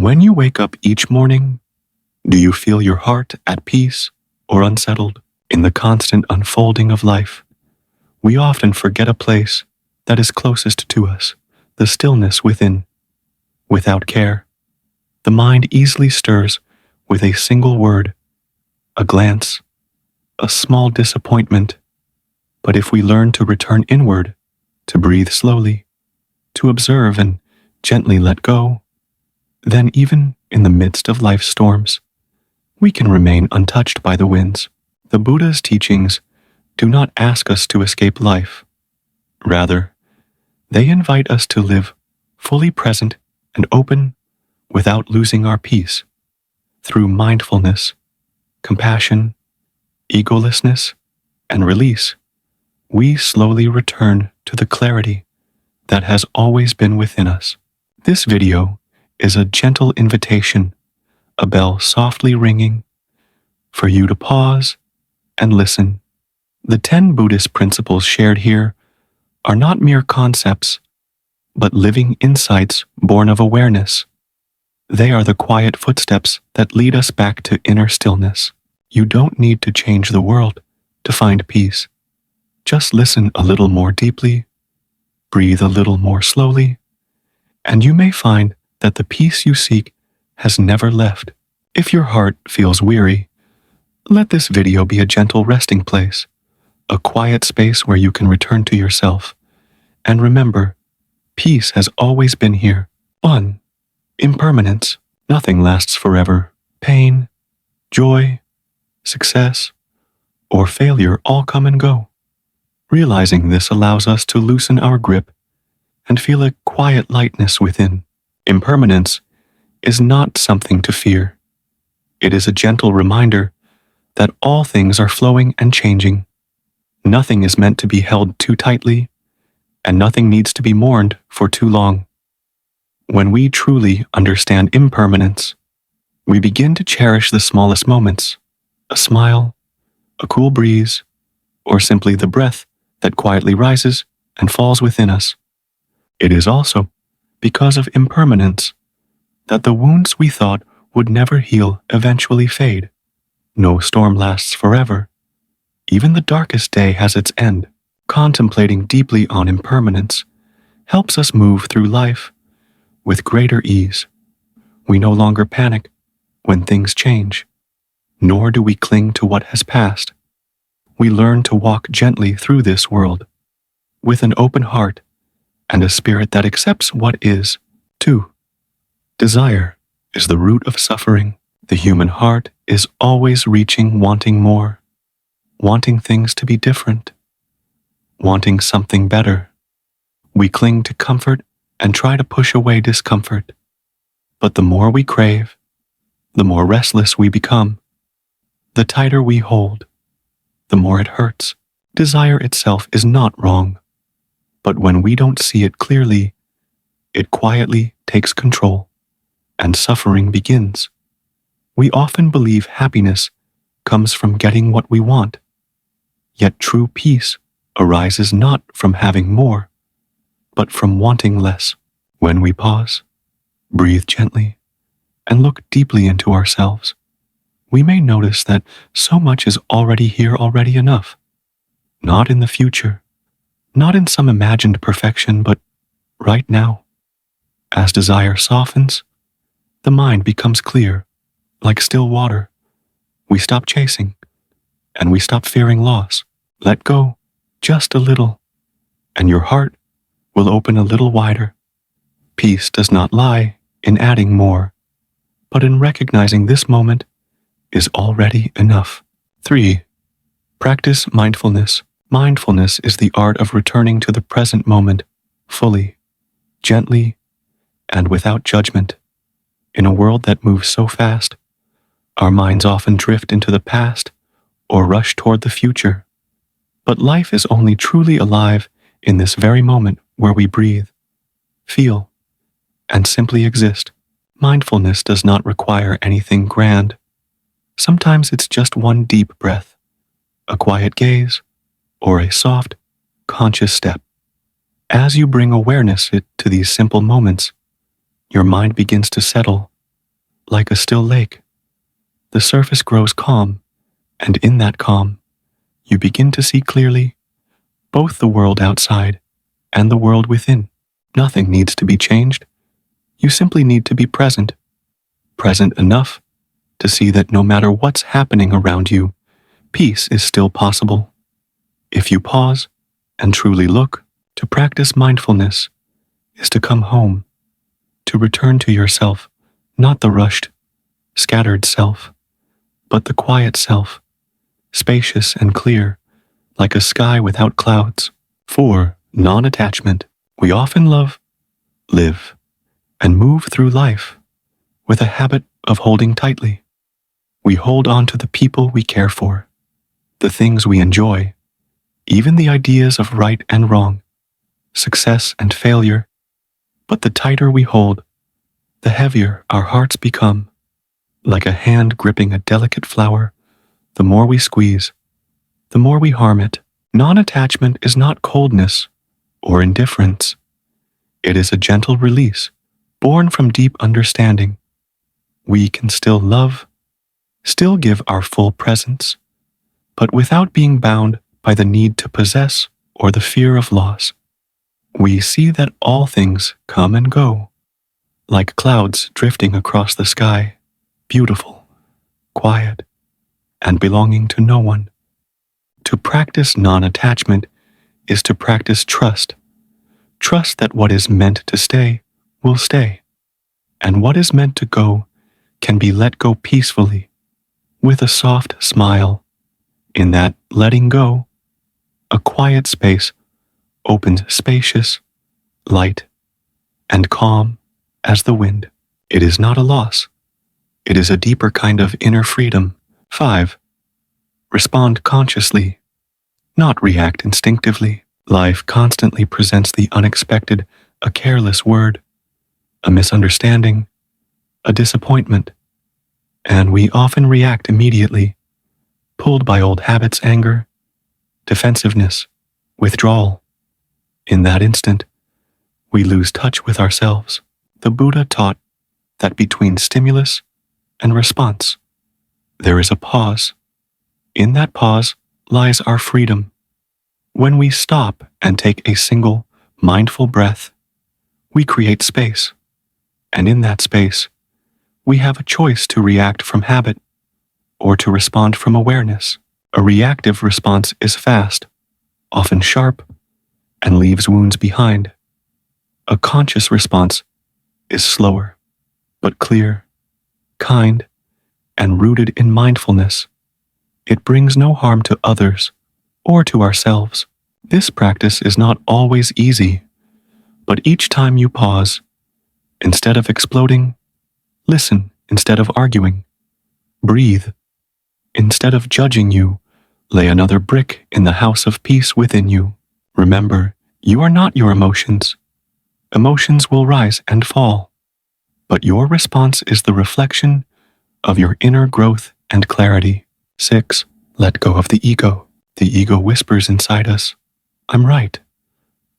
When you wake up each morning, do you feel your heart at peace or unsettled? In the constant unfolding of life, we often forget a place that is closest to us, the stillness within. Without care, the mind easily stirs with a single word, a glance, a small disappointment. But if we learn to return inward, to breathe slowly, to observe and gently let go, then even in the midst of life's storms, we can remain untouched by the winds. The Buddha's teachings do not ask us to escape life. Rather, they invite us to live fully present and open without losing our peace. Through mindfulness, compassion, egolessness, and release, we slowly return to the clarity that has always been within us. This video is a gentle invitation, a bell softly ringing, for you to pause and listen. The 10 Buddhist principles shared here are not mere concepts, but living insights born of awareness. They are the quiet footsteps that lead us back to inner stillness. You don't need to change the world to find peace. Just listen a little more deeply, breathe a little more slowly, and you may find that the peace you seek has never left. If your heart feels weary, let this video be a gentle resting place, a quiet space where you can return to yourself. And remember, peace has always been here. 1. Impermanence. Nothing lasts forever. Pain, joy, success, or failure all come and go. Realizing this allows us to loosen our grip and feel a quiet lightness within. Impermanence is not something to fear. It is a gentle reminder that all things are flowing and changing. Nothing is meant to be held too tightly, and nothing needs to be mourned for too long. When we truly understand impermanence, we begin to cherish the smallest moments, a smile, a cool breeze, or simply the breath that quietly rises and falls within us. It is also because of impermanence that the wounds we thought would never heal eventually fade. No storm lasts forever. Even the darkest day has its end. Contemplating deeply on impermanence helps us move through life with greater ease. We no longer panic when things change, nor do we cling to what has passed. We learn to walk gently through this world with an open heart and a spirit that accepts what is. 2. Desire is the root of suffering. The human heart is always reaching, wanting more, wanting things to be different, wanting something better. We cling to comfort and try to push away discomfort. But the more we crave, the more restless we become. The tighter we hold, the more it hurts. Desire itself is not wrong, but when we don't see it clearly, it quietly takes control, and suffering begins. We often believe happiness comes from getting what we want, yet true peace arises not from having more, but from wanting less. When we pause, breathe gently, and look deeply into ourselves, we may notice that so much is already here, already enough. Not in the future, not in some imagined perfection, but right now. As desire softens, the mind becomes clear, like still water. We stop chasing, and we stop fearing loss. Let go just a little, and your heart will open a little wider. Peace does not lie in adding more, but in recognizing this moment is already enough. 3. Practice mindfulness. Mindfulness is the art of returning to the present moment fully, gently, and without judgment. In a world that moves so fast, our minds often drift into the past or rush toward the future. But life is only truly alive in this very moment where we breathe, feel, and simply exist. Mindfulness does not require anything grand. Sometimes it's just one deep breath, a quiet gaze, or a soft, conscious step. As you bring awareness to these simple moments, your mind begins to settle, like a still lake. The surface grows calm, and in that calm, you begin to see clearly both the world outside and the world within. Nothing needs to be changed. You simply need to be present. Present enough to see that no matter what's happening around you, peace is still possible. If you pause and truly look, to practice mindfulness is to come home, to return to yourself, not the rushed, scattered self, but the quiet self, spacious and clear, like a sky without clouds. 4. Non-attachment. We often live, and move through life with a habit of holding tightly. We hold on to the people we care for, the things we enjoy, even the ideas of right and wrong, success and failure. But the tighter we hold, the heavier our hearts become. Like a hand gripping a delicate flower, the more we squeeze, the more we harm it. Non-attachment is not coldness or indifference. It is a gentle release, born from deep understanding. We can still love, still give our full presence, but without being bound by the need to possess or the fear of loss. We see that all things come and go, like clouds drifting across the sky, beautiful, quiet, and belonging to no one. To practice non-attachment is to practice trust. Trust that what is meant to stay will stay, and what is meant to go can be let go peacefully, with a soft smile. In that letting go, a quiet space opens spacious, light, and calm as the wind. It is not a loss. It is a deeper kind of inner freedom. 5. Respond consciously, not react instinctively. Life constantly presents the unexpected, a careless word, a misunderstanding, a disappointment, and we often react immediately, pulled by old habits, anger, defensiveness, withdrawal. In that instant, we lose touch with ourselves. The Buddha taught that between stimulus and response, there is a pause. In that pause lies our freedom. When we stop and take a single, mindful breath, we create space. And in that space, we have a choice to react from habit or to respond from awareness. A reactive response is fast, often sharp, and leaves wounds behind. A conscious response is slower, but clear, kind, and rooted in mindfulness. It brings no harm to others or to ourselves. This practice is not always easy, but each time you pause, instead of exploding, listen instead of arguing, breathe instead of judging, you lay another brick in the house of peace within you. Remember, you are not your emotions. Emotions will rise and fall, but your response is the reflection of your inner growth and clarity. 6. Let go of the ego. The ego whispers inside us, I'm right.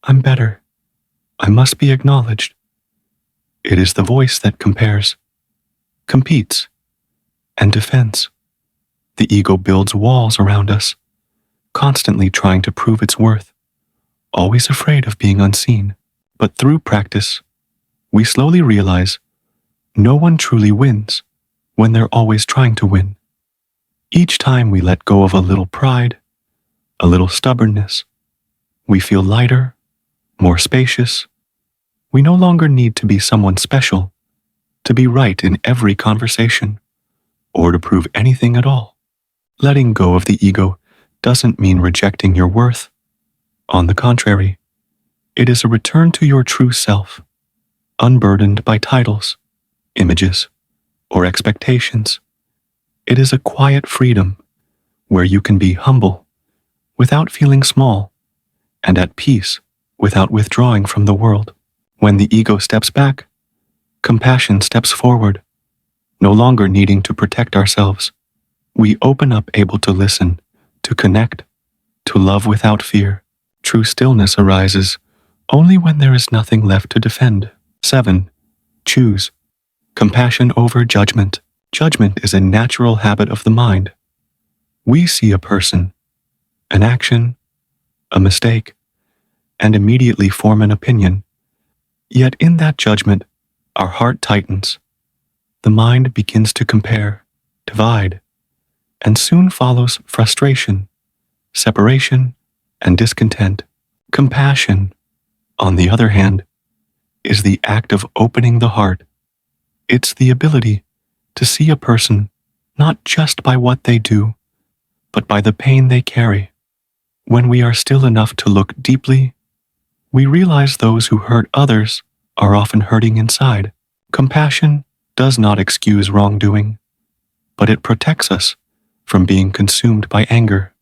I'm better. I must be acknowledged. It is the voice that compares, competes, and defends. The ego builds walls around us, constantly trying to prove its worth, always afraid of being unseen. But through practice, we slowly realize no one truly wins when they're always trying to win. Each time we let go of a little pride, a little stubbornness, we feel lighter, more spacious. We no longer need to be someone special, to be right in every conversation, or to prove anything at all. Letting go of the ego doesn't mean rejecting your worth. On the contrary, it is a return to your true self, unburdened by titles, images, or expectations. It is a quiet freedom where you can be humble without feeling small and at peace without withdrawing from the world. When the ego steps back, compassion steps forward, no longer needing to protect ourselves. We open up, able to listen, to connect, to love without fear. True stillness arises only when there is nothing left to defend. 7. Choose. Compassion over judgment. Judgment is a natural habit of the mind. We see a person, an action, a mistake, and immediately form an opinion. Yet in that judgment, our heart tightens. The mind begins to compare, divide, and soon follows frustration, separation, and discontent. Compassion, on the other hand, is the act of opening the heart. It's the ability to see a person not just by what they do, but by the pain they carry. When we are still enough to look deeply, we realize those who hurt others are often hurting inside. Compassion does not excuse wrongdoing, but it protects us from being consumed by anger.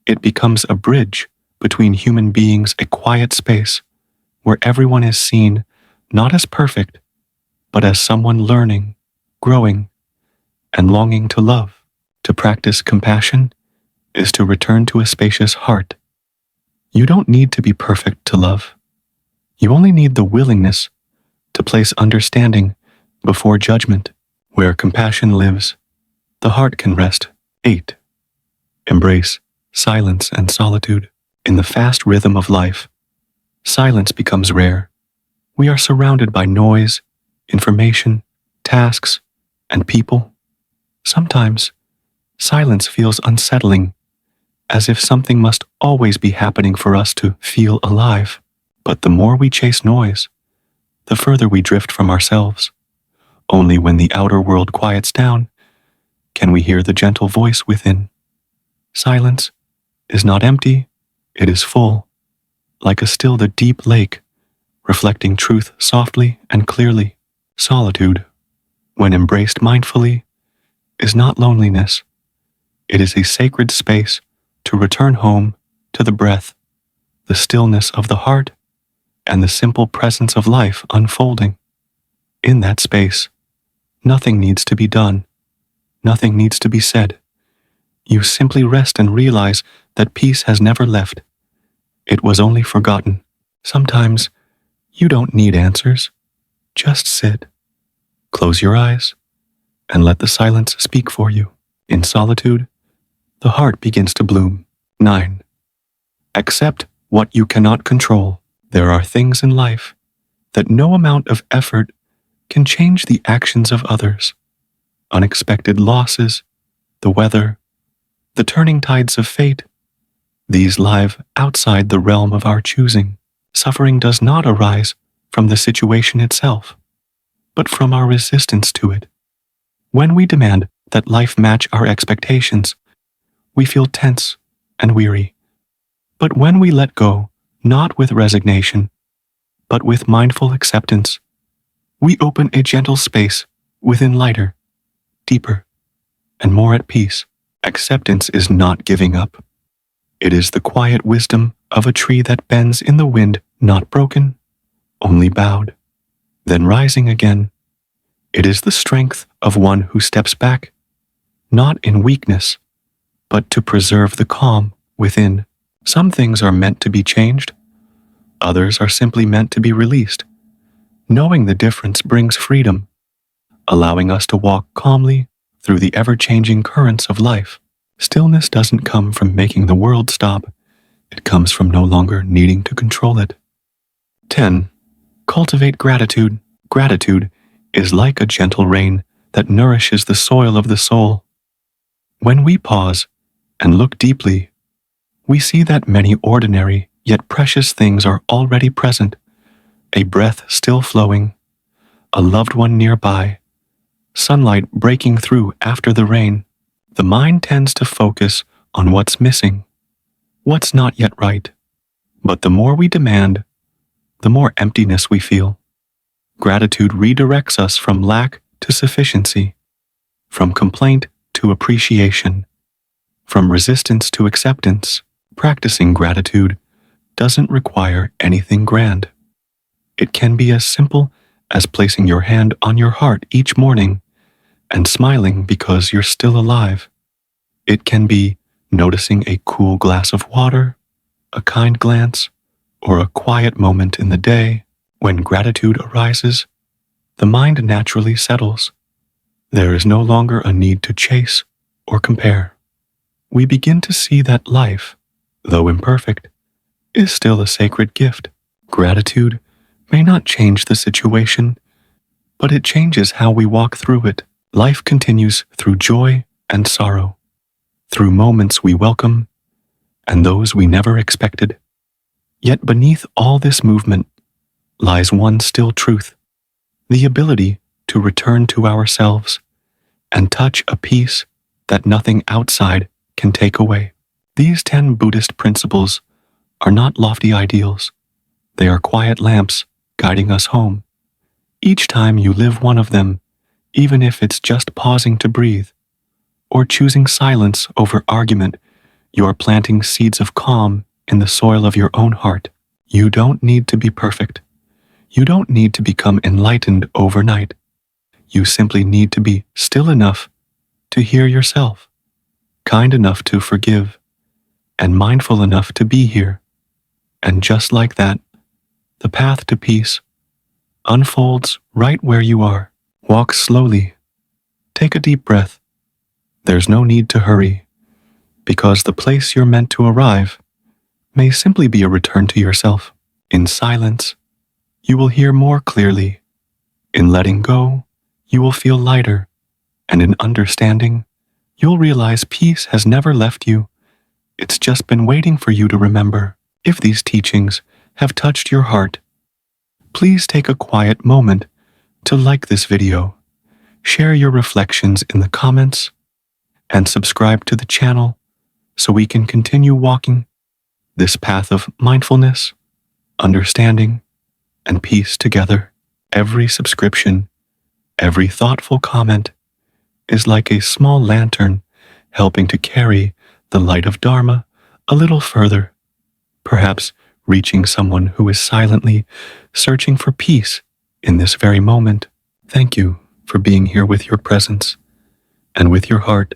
It becomes a bridge between human beings, a quiet space where everyone is seen not as perfect, but as someone learning, growing, and longing to love. To practice compassion is to return to a spacious heart. You don't need to be perfect to love. You only need the willingness to place understanding before judgment. Where compassion lives, the heart can rest. 8. Embrace silence and solitude. In the fast rhythm of life, silence becomes rare. We are surrounded by noise, information, tasks, and people. Sometimes, silence feels unsettling, as if something must always be happening for us to feel alive. But the more we chase noise, the further we drift from ourselves. Only when the outer world quiets down can we hear the gentle voice within. Silence is not empty, it is full, like a still the deep lake, reflecting truth softly and clearly. Solitude, when embraced mindfully, is not loneliness. It is a sacred space to return home to the breath, the stillness of the heart, and the simple presence of life unfolding. In that space, nothing needs to be done. Nothing needs to be said. You simply rest and realize that peace has never left. It was only forgotten. Sometimes you don't need answers. Just sit, close your eyes, and let the silence speak for you. In solitude, the heart begins to bloom. 9. Accept what you cannot control. There are things in life that no amount of effort can change the actions of others. Unexpected losses, the weather, the turning tides of fate, these lie outside the realm of our choosing. Suffering does not arise from the situation itself, but from our resistance to it. When we demand that life match our expectations, we feel tense and weary. But when we let go, not with resignation, but with mindful acceptance, we open a gentle space within, lighter, deeper, and more at peace. Acceptance is not giving up. It is the quiet wisdom of a tree that bends in the wind, not broken, only bowed, then rising again. It is the strength of one who steps back, not in weakness, but to preserve the calm within. Some things are meant to be changed. Others are simply meant to be released. Knowing the difference brings freedom, allowing us to walk calmly through the ever-changing currents of life. Stillness doesn't come from making the world stop. It comes from no longer needing to control it. 10. Cultivate gratitude. Gratitude is like a gentle rain that nourishes the soil of the soul. When we pause and look deeply, we see that many ordinary yet precious things are already present. A breath still flowing, a loved one nearby, sunlight breaking through after the rain. The mind tends to focus on what's missing, what's not yet right. But the more we demand, the more emptiness we feel. Gratitude redirects us from lack to sufficiency, from complaint to appreciation, from resistance to acceptance. Practicing gratitude doesn't require anything grand. It can be as simple as placing your hand on your heart each morning and smiling because you're still alive. It can be noticing a cool glass of water, a kind glance, or a quiet moment in the day. When gratitude arises, the mind naturally settles. There is no longer a need to chase or compare. We begin to see that life, though imperfect, is still a sacred gift. Gratitude may not change the situation, but it changes how we walk through it. Life continues through joy and sorrow, through moments we welcome and those we never expected. Yet beneath all this movement lies one still truth, the ability to return to ourselves and touch a peace that nothing outside can take away. These 10 Buddhist principles are not lofty ideals. They are quiet lamps guiding us home. Each time you live one of them, even if it's just pausing to breathe or choosing silence over argument, you are planting seeds of calm in the soil of your own heart. You don't need to be perfect. You don't need to become enlightened overnight. You simply need to be still enough to hear yourself, kind enough to forgive, and mindful enough to be here. And just like that, the path to peace unfolds right where you are. Walk slowly. Take a deep breath. There's no need to hurry, because the place you're meant to arrive may simply be a return to yourself. In silence, you will hear more clearly. In letting go, you will feel lighter. And in understanding, you'll realize peace has never left you. It's just been waiting for you to remember. If these teachings have touched your heart, please take a quiet moment to like this video, share your reflections in the comments, and subscribe to the channel so we can continue walking this path of mindfulness, understanding, and peace together. Every subscription, every thoughtful comment is like a small lantern helping to carry the light of Dharma a little further, perhaps reaching someone who is silently searching for peace in this very moment. Thank you for being here with your presence and with your heart.